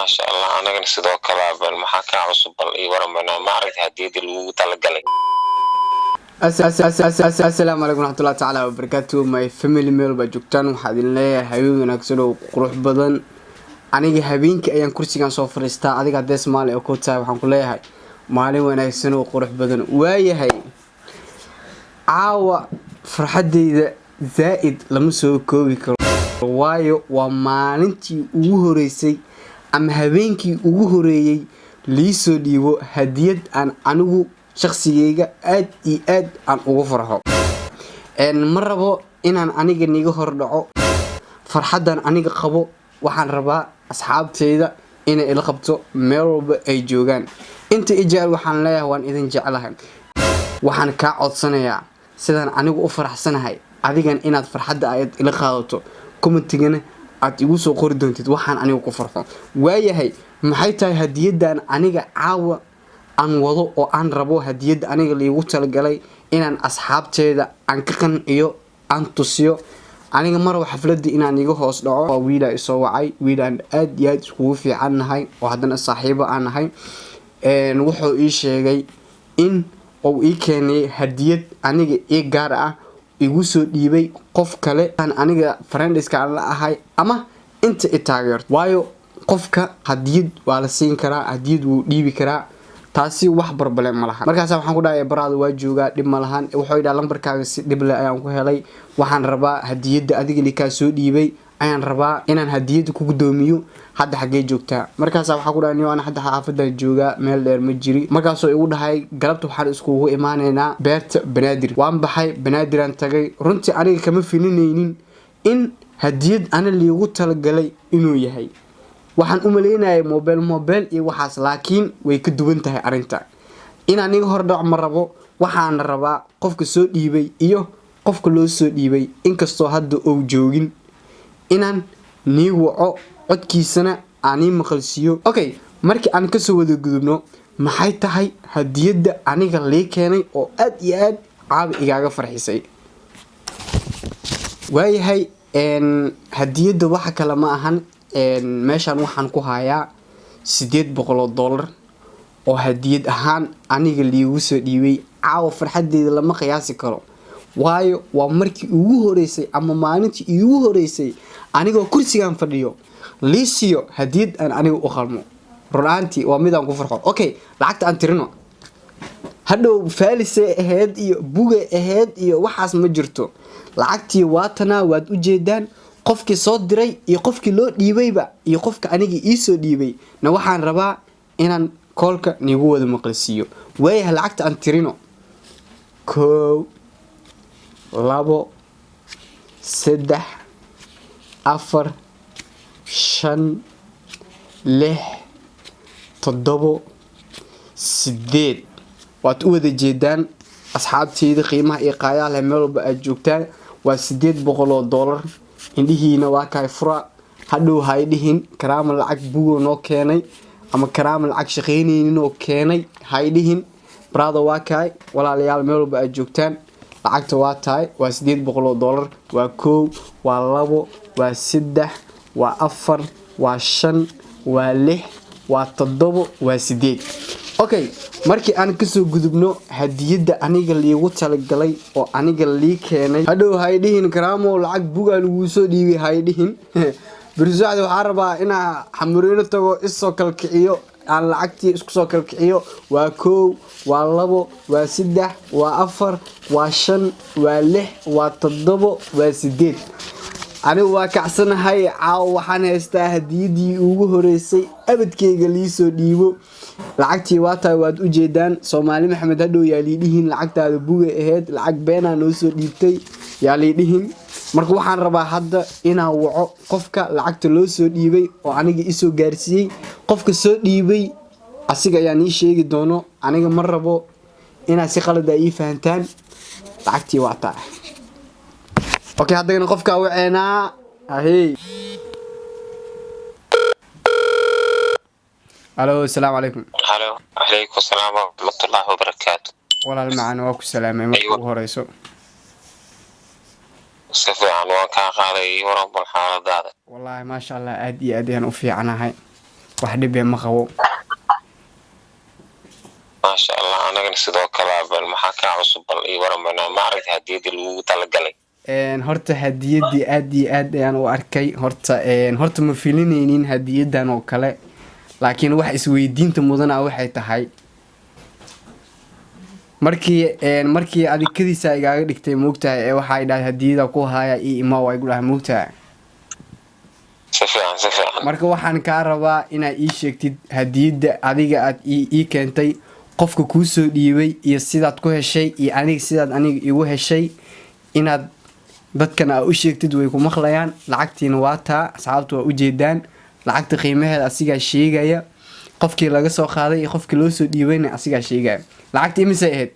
ما شاء الله أنا قلت سيدو كلاب المحاكاة عصب الإيوارمنا ما عرفت هديد اللي تلقلي. السلام عليكم ورحمة الله تعالى وبركاته. my family meel ba joogtaan waxaad leeyahay habeen wanaagsan oo qurux badan. aniga habeenkii ayaan kursigan soo fariistaa adiga haddii Soomaali oo ku tahay waxaan ku leeyahay maalin wanaagsan oo qurux badan. waayahay caawa farxadeyda zaid lama soo koobi karo waayo waa maalintii ugu horeysay ama habeenkii ugu horeeyay liisoo dhiibo hadiyad aan anigu shakhsigeyga aad iyo aad aan ugu farxo ma rabo inaan aniga niga hor dhaco farxadan aniga qabo. waxaan rabaa asxaabteyda inay ila qabto meel walba ay joogaan. inta ijaal waxaan leeyahay waan idin jecelahay. waxaan ka codsanayaa sidaan anigu u faraxsanahay adigan inaad farxadda aad ila qaadato commentigana aad igu soo qori doontid waxaan anigu ku farxo. waayahay maxay tahay hadiyadan aniga caawa aan wado oo aan rabo hadiyad aniga liigu talagalay inaan asxaabteeda aan ka qanciyo aan tusiyo. aniga mar xafladii inaan iga hoos dhaco waa wiil ay soo wacay wiilaan aad iyo aad iskugu fiican nahay oo haddana saaxiibo aan nahay. wuxuu ii sheegay in uu ii keenay hadiyad aniga ii gaar ah igu soo dhiibay qof kale aan aniga friendiska aan la ahay ama inta i taageerto. waayo qofka hadiyad waa la siin karaa hadiyad wuu dhiibi karaa taasi wax barbaleem ma lahan. markaas waxaan ku dhahay baraada waa joogaa dhib ma lahan. wuxuu yidhaa lambarkaaga si dhib leh ayaan ku helay waxaan rabaa hadiyadda adiga likaa soo dhiibay ayaan rabaa inaan hadiyadda ku gudoomiyo hadda xagee joogtaa. markaas waxaan ku dhahay niyo ana hadda xaafadan joogaa meel dheer ma jiri. markaasoo igu dhahay galabta waxaan iskugu imaaneynaa beerta banaadir. waan baxay banaadiraan tagay. runtii aniga kama filinaynin in hadiyad ana liigu talagalay inuu yahay. waxaan u maleynayay mobile iyo waxaas laakiin way ka duwan tahay arinta. inaan niga hor dhac ma rabo waxaan rabaa qofka soo dhiibay iyo qofka loo soo dhiibay inkastoo hadda uu joogin inaan nii waco codkiisana aan maqalsiiyo. okay markii aan ka soo wada gudubno maxay tahay hadiyadda aniga lii keenay oo aad iyo aad caabi igaaga farxisay. waayahay hadiyadda waxa kale ma ahan meeshaan waxaan ku hayaa $800 oo hadiyad ahaan aniga liigu soo dhiibay. caawa farxadeeda lama qiyaasi karo waayo waa markii ugu horeysay ama maalintii ugu horeysay anigoo kursigan fadhiyo liisiyo hadiyad aan aniga u qalmo. runaantii waa mid aan ku farxo. okay lacagta aan tirino hadhow faalise ahayd iyo buga ahayd iyo waxaas ma jirto. lacagtii waatana waad u jeedaan qofkii soo diray iyo qofkii loo dhiibayba iyo qofka aniga ii soo dhiibay na waxaan rabaa inaan koolka niigu wada maqlisiiyo. waayahay lacagta aan tirino 1 2 3 4 5 6 7 8 waad u wada jeedaan asxaabteyda qiimaha iyo qaayaha leh meel walba aad joogtaan waa $800. indhihiina waa kaay fura hadhow hay dhihin karaama lacag bugo noo keenay ama karaama lacag shaqeynaynin oo keenay hay dhihin. brother waa kaay walaalayaal meel walba aad joogtaan lacagta waa tahay waa $800. waa 1 waa 2 waa 3 waa 4 waa 5 waa 6 waa 7 waa 8. okay markii aan ka soo gudubno hadiyadda aniga liigu talagalay oo aniga lii keenay hadhow hay dhihin karaamo lacag buga lagu soo dhiibay hay dhihin. birsaacad waxaan rabaa inaan xamuriino tago isoo kalkiciyo aan lacagtii isku soo kalkiciyo. waa 1 waa 2 waa 3 waa 4 waa 5 waa 6 waa 7 waa 8. anigu waa kacsanahay caawa waxaan haystaa hadiyadii ugu horeysay abadkeyga lii soo dhiibo. lacagtii waa tahay waad u jeedaan. Soomaali Maxamed hadhow yaa lii dhihin lacagtaada buga ahayd lacag beenaa noo soo dhiibtay yaa lii dhihin. marka waxaan rabaa hadda inaan waco qofka lacagta loo soo dhiibay oo aniga isoo gaarsiiyey. qofka soo dhiibay asiga ayaa nii sheegi doono. aniga ma rabo inaad si qalad ah ii fahantaan. lacagtii waa tahay. okay haddana qofka waceenaa ahey. الو السلام عليكم. هلا عليكم السلام ورحمة الله وبركاته. والله المعنى واكو سلامة ما أيوة. هو رئيسو سفي عنوان كان قاضي ورب الحالة هذا. والله ما شاء الله أدي أنا وفي عنها هاي wax dhib ah ma qabo. ما شاء الله أنا sidoo kale bal maxaa ka cusub bal ii waran maaragtay hadiyada lagu talagalay. Horta hadiyadii aad iyo aad ayaan u arkay horta ma filinaynin hadiyadan oo kale, laakiin wax isweydiinta mudana waxay tahay markii adikadiisa igaaga dhigtay moogtahay ee waxa ay dhahay hadiyada ku haya ima way igu dhahay moogtahay. Safiican marka waxaan ka rabaa inaad ii sheegtid hadiyada adiga aad ii keentay, qofka kuu soo dhiibay iyo sidaad ku heshay iyo aniga sidaad igu heshay, inaad dadkana u sheegtid way ku maqlayaan. lacagtiina waa taa, asxaabtu waa u jeedaan lacagta qiimaheeda asigaa sheegaya, qofkii laga soo qaaday iyo qofkii loo soo dhiibayna asigaa sheegaya. lacagta imise ahayd?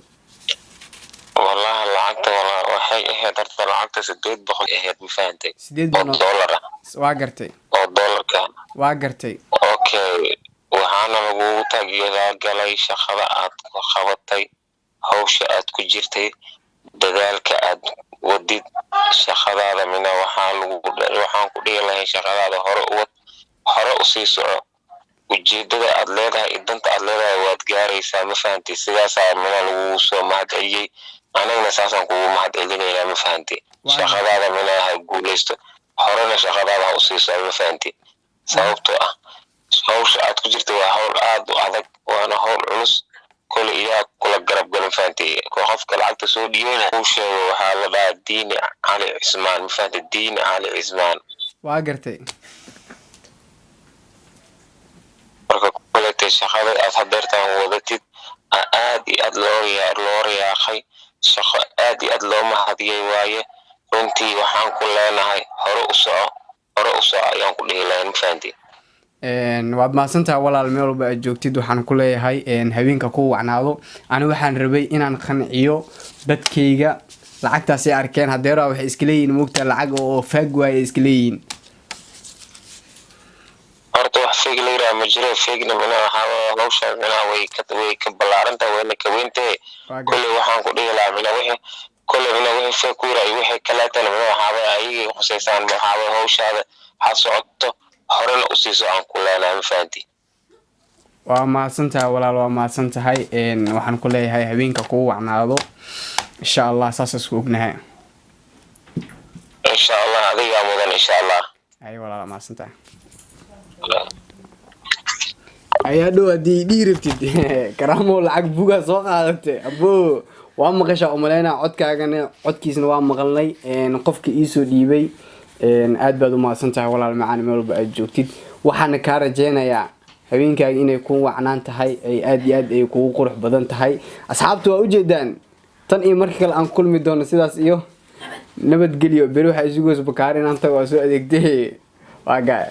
والله lacagta waxay ahayd horta lacagta 800 ahayd ma fahantay. $8 waa gartay oo dollarka waa gartay. okay waxaana lagu taageeraa galay shaqada aad ku qabatay, hawsha aad ku jirtay, dadaalka aad wadid shaqadaada mina waxaan ku dhihi lahayn shaqadaada hore u sii soco. ujeedada aad leedahay idanta aad leedahay waad gaaraysaa ma fahantay. sidaas mina lagu soo mahadceliyay, anagana saasaan kugu mahadcelinaynaa ma fahantay. shaqadaada mina ha guuleysto, horena shaqadaada ha u sii soco ma fahantay. sababtoo ah hawsha aad ku jirta waa hawl aad u adag, waana hawl culus. kole iyaa kula garab galin fahantay. qofka lacagta soo dhiibana uu sheego waxaa la dhahaa Diini Cali Cismaan ma fahantay. Diini Cali Cismaan waa gartay. marka kuleetay shaqada aad hadeertaan wadatid aad iyo aad loo riyaaqay, shaqo aad iyo aad loo mahadiyay waaye. runtii waxaan ku leenahay hore u soco ayaan ku dhihi lahayn ma fahantay. waad mahadsantahay walaal, meel walba aad joogtid waxaan ku leeyahay habeenka ku wacnaado. ani waxaan rabay inaan qanciyo dadkayga, lacagtaas ay arkeen hadeera waxay iska leeyihiin moogtaa lacag oo faag waaye iska leeyihiin. horta wax feeg la yiraahdo ma jiro. feegna mina hawsha mina way ka ballaarantahay wayna ka weyntahay. kulli waxaan ku dhihi lahaa mina wixii feeg ku yiraahdo wixii kaleetana mina waxaaba ayagii khuseysaan waxaaba hawshaada ha socoto horena u sii socon ku leenahay ma fahantay. waa mahadsantahay walaal, waa mahadsantahay. waxaan ku leeyahay habeenka kugu wacnaado insha allah, saas isku ognahay insha allah. adigaa mudan insha allah. ay walaal mahadsantahay. ayaa dhow haddii dhihi rabtid karaamo lacag bugaa soo qaadatay abo waa maqashaa umaleynaa codkiisna waa maqalnay. qofka iisoo dhiibay aad baad u mahadsantahay walaal macaan, meel walba aad joogtid. waxaana kaa rajeynayaa habeenkaaga inay ku wacnaan tahay, ay aad iyo aad ay kugu qurux badan tahay. asxaabtu waa ujeedaan, tan iyo marka kale aan kulmi doono sidaas iyo nabadgelyo. beri waxaa isugoos bakaarin anta waa soo adeegtay waa gaay.